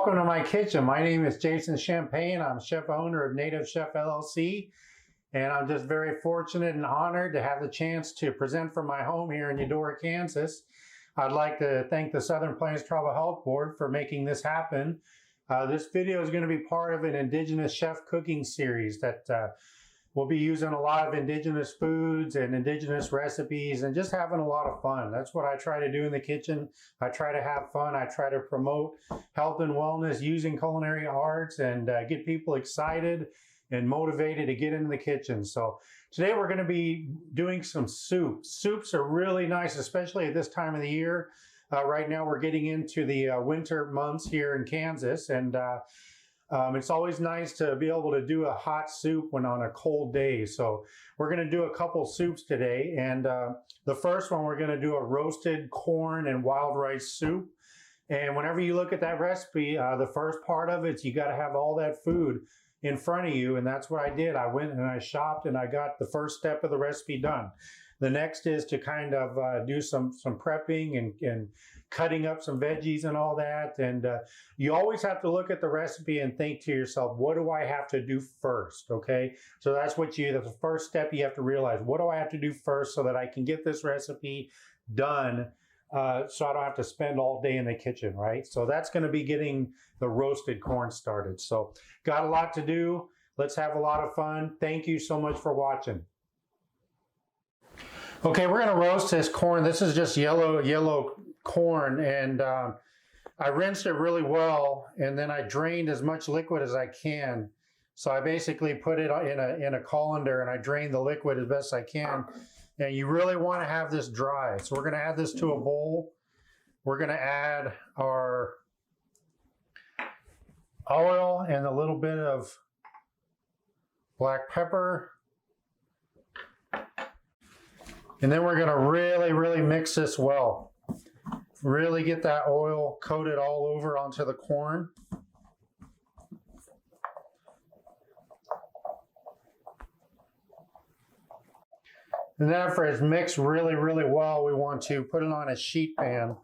welcome to my kitchen. My name is Jason Champagne. I'm chef owner of Native Chef LLC, and I'm just very fortunate and honored to have the chance to present from my home here in Eudora, Kansas. I'd like to thank the Southern Plains Tribal Health Board for making this happen. This video is going to be part of an Indigenous chef cooking series that we'll be using a lot of indigenous foods and indigenous recipes and just having a lot of fun. That's what I try to do in the kitchen. I try to have fun. I try to promote health and wellness using culinary arts and get people excited and motivated to get into the kitchen. So today we're going to be doing some soups. Soups are really nice, especially at this time of the year. Right now we're getting into the winter months here in Kansas, and it's always nice to be able to do a hot soup when on a cold day. So we're going to do a couple soups today, and the first one we're going to do a roasted corn and wild rice soup. And whenever you look at that recipe, the first part of it, you got to have all that food in front of you, and that's what I did. I went and I shopped and I got the first step of the recipe done. The next is to kind of do some prepping and cutting up some veggies and all that. And you always have to look at the recipe and think to yourself, what do I have to do first? Okay, so that's the first step you have to realize. What do I have to do first so that I can get this recipe done so I don't have to spend all day in the kitchen, right? So that's going to be getting the roasted corn started. So got a lot to do. Let's have a lot of fun. Thank you so much for watching. Okay, we're going to roast this corn. This is just yellow corn, and I rinsed it really well, and then I drained as much liquid as I can. So I basically put it in a colander, and I drained the liquid as best I can. And you really want to have this dry. So we're going to add this to a bowl. We're going to add our oil and a little bit of black pepper. And then we're going to really mix this well. Really get that oil coated all over onto the corn. And then after it's mixed really well, we want to put it on a sheet pan,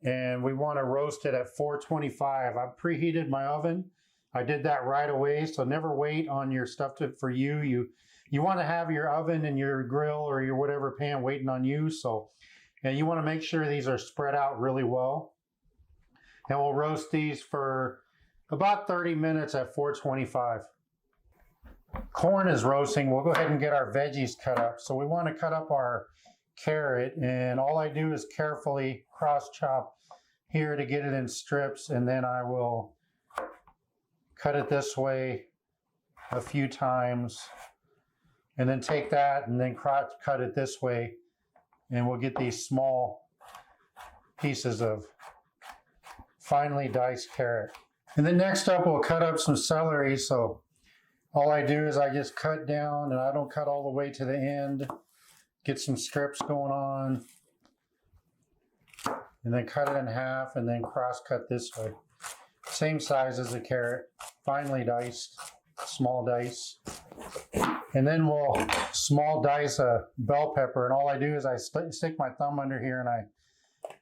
and we want to roast it at 425. I've preheated my oven. I did that right away, so never wait on your stuff for you. You want to have your oven and your grill or your whatever pan waiting on you. So, and you want to make sure these are spread out really well. And we'll roast these for about 30 minutes at 425. Corn is roasting. We'll go ahead and get our veggies cut up. So we want to cut up our carrot, and all I do is carefully cross chop here to get it in strips, and then I will cut it this way a few times, and then take that and then cut it this way, and we'll get these small pieces of finely diced carrot. And then next up, we'll cut up some celery. So all I do is I just cut down, and I don't cut all the way to the end. Get some strips going on, and then cut it in half, and then cross cut this way. Same size as the carrot, finely diced, small dice. And then we'll small dice a bell pepper, and all I do is I stick my thumb under here and I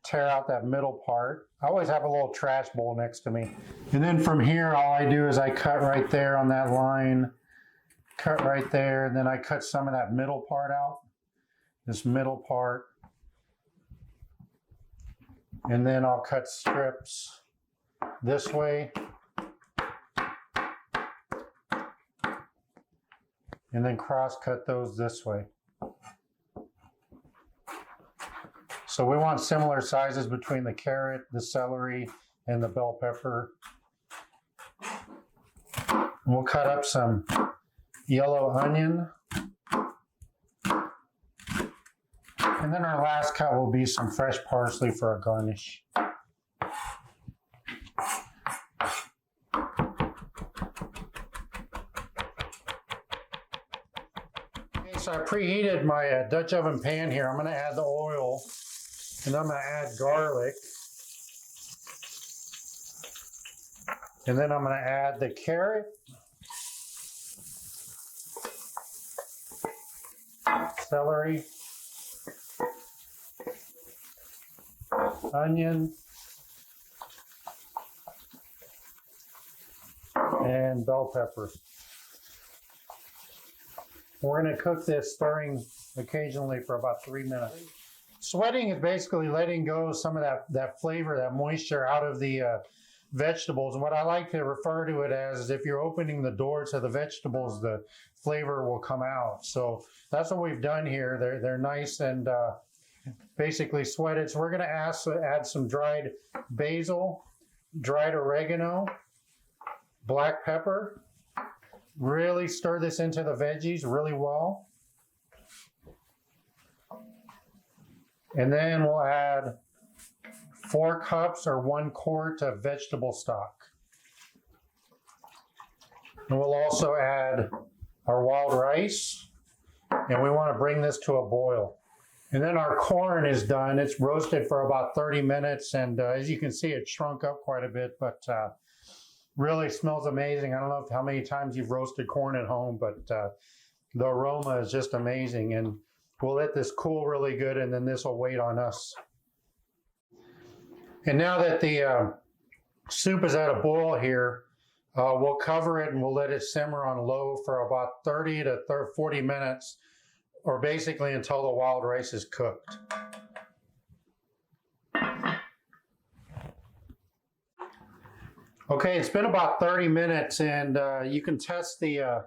tear out that middle part. I always have a little trash bowl next to me. And then from here, all I do is I cut right there on that line, cut right there, and then I cut some of that middle part out, this middle part. And then I'll cut strips this way. And then cross cut those this way. So we want similar sizes between the carrot, the celery, and the bell pepper. We'll cut up some yellow onion. And then our last cut will be some fresh parsley for a garnish. So I preheated my Dutch oven pan here. I'm going to add the oil, and I'm going to add garlic. And then I'm going to add the carrot, celery, onion, and bell pepper. We're going to cook this, stirring occasionally, for about 3 minutes. Sweating is basically letting go some of that flavor, that moisture out of the vegetables. And what I like to refer to it as is if you're opening the door to the vegetables, the flavor will come out. So that's what we've done here. They're nice and basically sweated. So we're going to add some dried basil, dried oregano, black pepper. Really stir this into the veggies really well. And then we'll add 4 cups or 1 quart of vegetable stock. And we'll also add our wild rice, and we want to bring this to a boil. And then our corn is done. It's roasted for about 30 minutes, and as you can see, it shrunk up quite a bit, but really smells amazing. I don't know how many times you've roasted corn at home, but the aroma is just amazing. And we'll let this cool really good, and then this will wait on us. And now that the soup is at a boil here, we'll cover it and we'll let it simmer on low for about 30 to 40 minutes, or basically until the wild rice is cooked. Okay, it's been about 30 minutes, and you can test the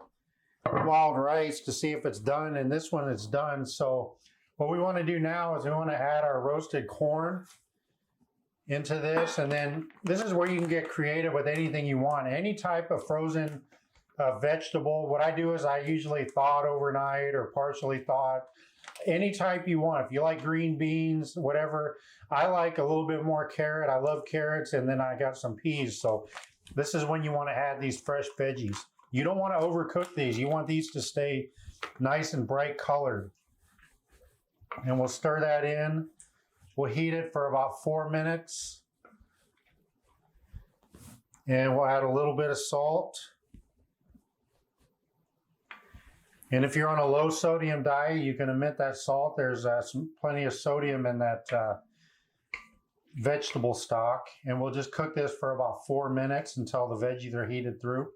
wild rice to see if it's done, and this one is done. So what we want to do now is we want to add our roasted corn into this, and then this is where you can get creative with anything you want. Any type of frozen vegetable. What I do is I usually thaw it overnight or partially thaw it. Any type you want. If you like green beans, whatever. I like a little bit more carrot. I love carrots, and then I got some peas. So this is when you want to add these fresh veggies. You don't want to overcook these. You want these to stay nice and bright colored. And we'll stir that in. We'll heat it for about 4 minutes. And we'll add a little bit of salt. And if you're on a low sodium diet, you can omit that salt. There's plenty of sodium in that vegetable stock. And we'll just cook this for about 4 minutes until the veggies are heated through.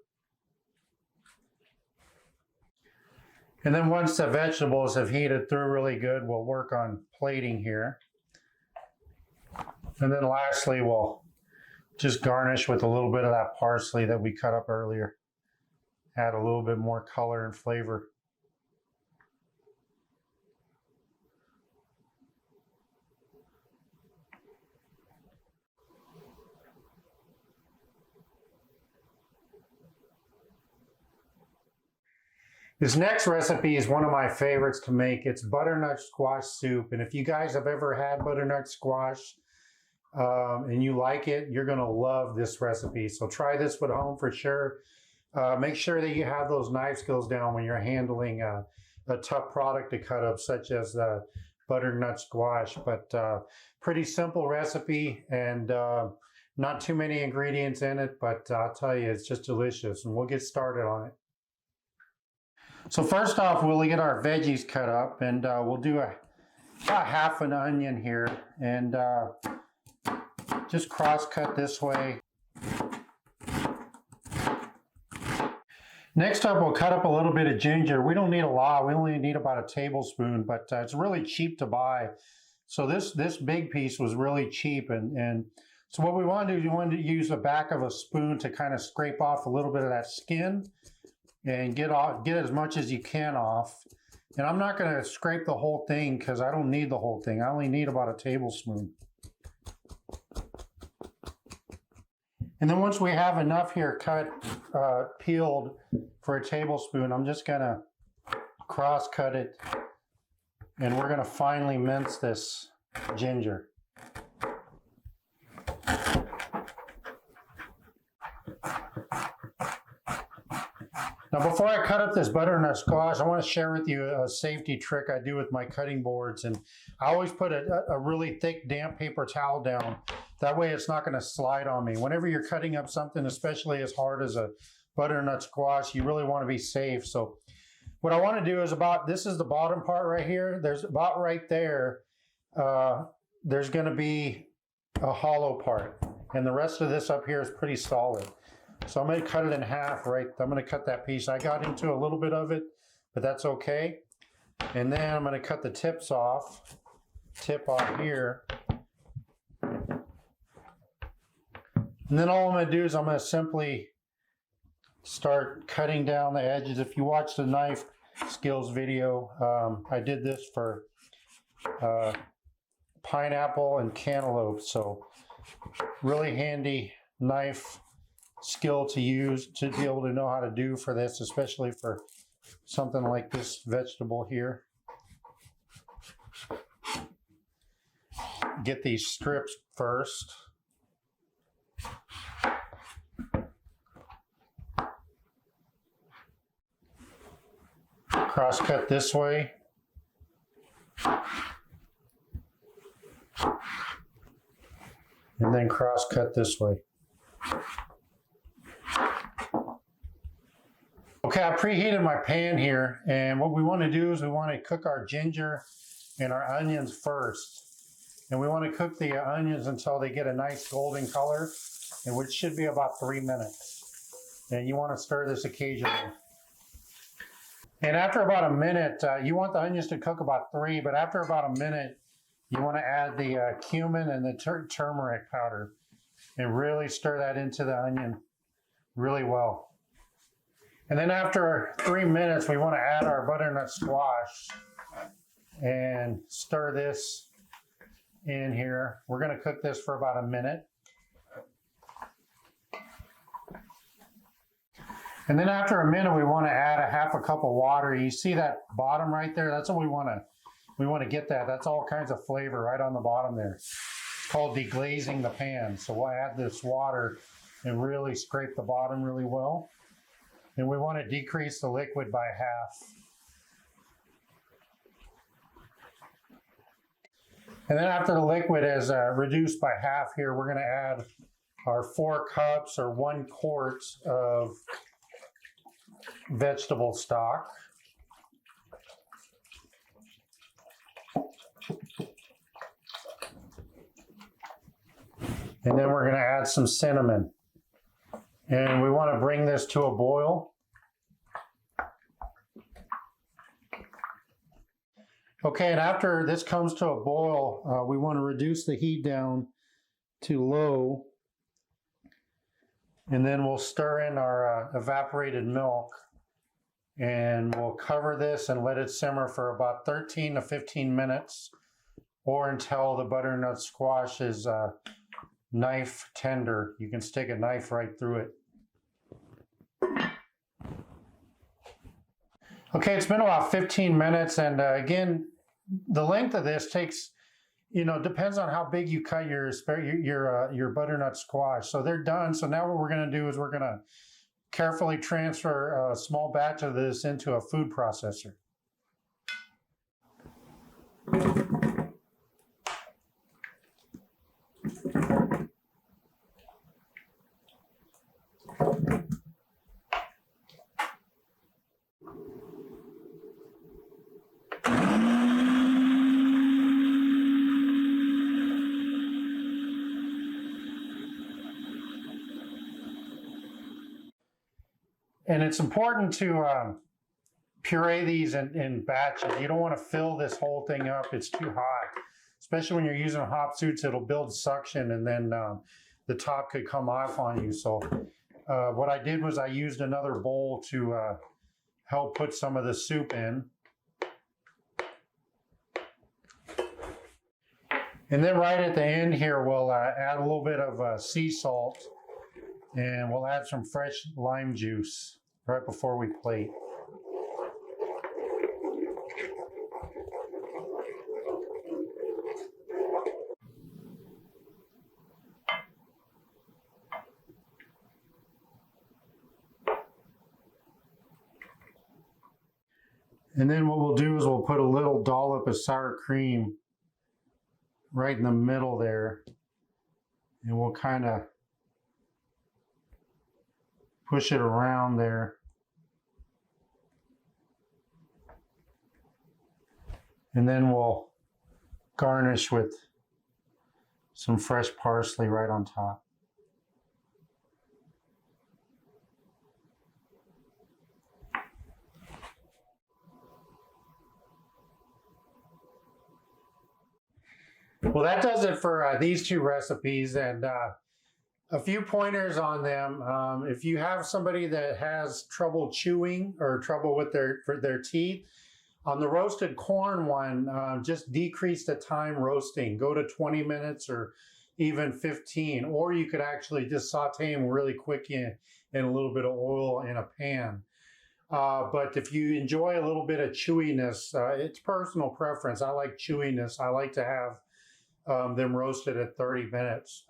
And then once the vegetables have heated through really good, we'll work on plating here. And then lastly, we'll just garnish with a little bit of that parsley that we cut up earlier. Add a little bit more color and flavor. This next recipe is one of my favorites to make. It's butternut squash soup. And if you guys have ever had butternut squash and you like it, you're going to love this recipe. So try this at home for sure. Make sure that you have those knife skills down when you're handling a tough product to cut up, such as butternut squash. But pretty simple recipe, and not too many ingredients in it, but I'll tell you, it's just delicious. And we'll get started on it. So first off, we'll get our veggies cut up, and we'll do about half an onion here, and just cross cut this way. Next up, we'll cut up a little bit of ginger. We don't need a lot. We only need about a tablespoon, but it's really cheap to buy. So this big piece was really cheap, and so what we want to do is you want to use the back of a spoon to kind of scrape off a little bit of that skin and get as much as you can off. And I'm not going to scrape the whole thing because I don't need the whole thing. I only need about a tablespoon. And then once we have enough here peeled for a tablespoon, I'm just going to cross cut it, and we're going to finely mince this ginger. Now, before I cut up this butternut squash, I want to share with you a safety trick I do with my cutting boards. And I always put a really thick, damp paper towel down. That way it's not going to slide on me. Whenever you're cutting up something, especially as hard as a butternut squash, you really want to be safe. So what I want to do is this is the bottom part right here. There's about right there, there's going to be a hollow part. And the rest of this up here is pretty solid. So I'm going to cut it in half, right? I'm going to cut that piece. I got into a little bit of it, but that's okay. And then I'm going to cut the tip off here. And then all I'm going to do is I'm going to simply start cutting down the edges. If you watch the knife skills video, I did this for pineapple and cantaloupe. So really handy knife skill to use to be able to know how to do for this, especially for something like this vegetable here. Get these strips first. Cross cut this way. And then cross cut this way. Okay, I preheated my pan here, and what we want to do is we want to cook our ginger and our onions first. And we want to cook the onions until they get a nice golden color, and which should be about 3 minutes. And you want to stir this occasionally. And after about a minute, you want the onions to cook about 3, but after about a minute, you want to add the cumin and the turmeric powder and really stir that into the onion really well. And then after 3 minutes, we want to add our butternut squash and stir this in here. We're going to cook this for about a minute. And then after a minute, we want to add a half a cup of water. You see that bottom right there? That's what we want to get that. That's all kinds of flavor right on the bottom there. It's called deglazing the pan. So we'll add this water and really scrape the bottom really well. And we want to decrease the liquid by half. And then after the liquid is reduced by half here, we're going to add our 4 cups or 1 quart of vegetable stock. And then we're going to add some cinnamon. And we want to bring this to a boil. Okay, and after this comes to a boil, we want to reduce the heat down to low. And then we'll stir in our evaporated milk. And we'll cover this and let it simmer for about 13 to 15 minutes or until the butternut squash is knife tender. You can stick a knife right through it. Okay, it's been about 15 minutes, and again, the length of this takes, depends on how big you cut your butternut squash. So they're done. So now what we're going to do is we're going to carefully transfer a small batch of this into a food processor. And it's important to puree these in batches. You don't want to fill this whole thing up. It's too hot. Especially when you're using hot suits, it'll build suction and then the top could come off on you. So what I did was I used another bowl to help put some of the soup in. And then right at the end here, we'll add a little bit of sea salt and we'll add some fresh lime juice right before we plate. And then what we'll do is we'll put a little dollop of sour cream right in the middle there. And we'll kind of push it around there. And then we'll garnish with some fresh parsley right on top. Well, that does it for these two recipes, and a few pointers on them. If you have somebody that has trouble chewing or trouble with their teeth, on the roasted corn one, just decrease the time roasting. Go to 20 minutes or even 15, or you could actually just saute them really quick in a little bit of oil in a pan. But if you enjoy a little bit of chewiness, it's personal preference. I like chewiness. I like to have them roasted at 30 minutes.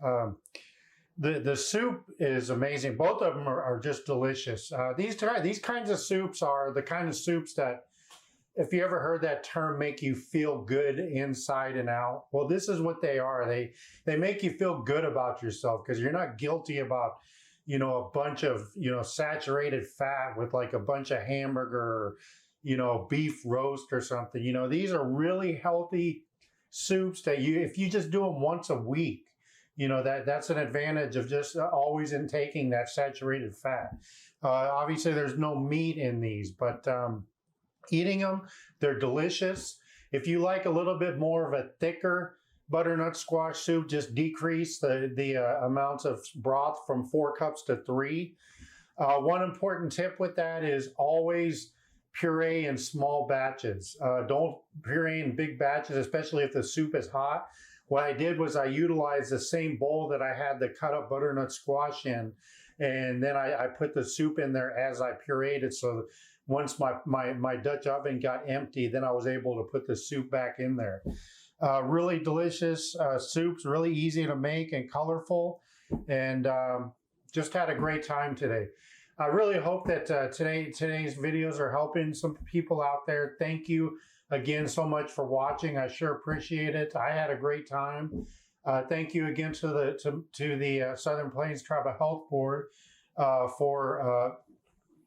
The soup is amazing. Both of them are just delicious. These kinds of soups are the kind of soups that, if you ever heard that term, make you feel good inside and out. Well, this is what they are. They make you feel good about yourself because you're not guilty about, you know, a bunch of, you know, saturated fat with like a bunch of hamburger or, you know, beef roast or something. You know, these are really healthy soups that if you just do them once a week, you know, that's an advantage of just always intaking that saturated fat. Obviously, there's no meat in these, but eating them, they're delicious. If you like a little bit more of a thicker butternut squash soup, just decrease the amounts of broth from 4 cups to 3. One important tip with that is always puree in small batches. Don't puree in big batches, especially if the soup is hot. What I did was I utilized the same bowl that I had the cut up butternut squash in, and then I put the soup in there as I pureed it. So once my Dutch oven got empty, then I was able to put the soup back in there. Really delicious soups, really easy to make and colorful, and just had a great time today. I really hope that today's videos are helping some people out there. Thank you again so much for watching. I sure appreciate it. I had a great time. Thank you again to the Southern Plains Tribal Health Board for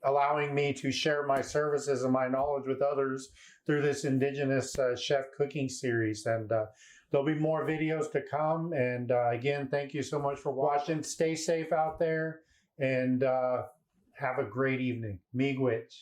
allowing me to share my services and my knowledge with others through this Indigenous Chef Cooking Series. And there'll be more videos to come. And again, thank you so much for watching. Stay safe out there and have a great evening. Miigwech.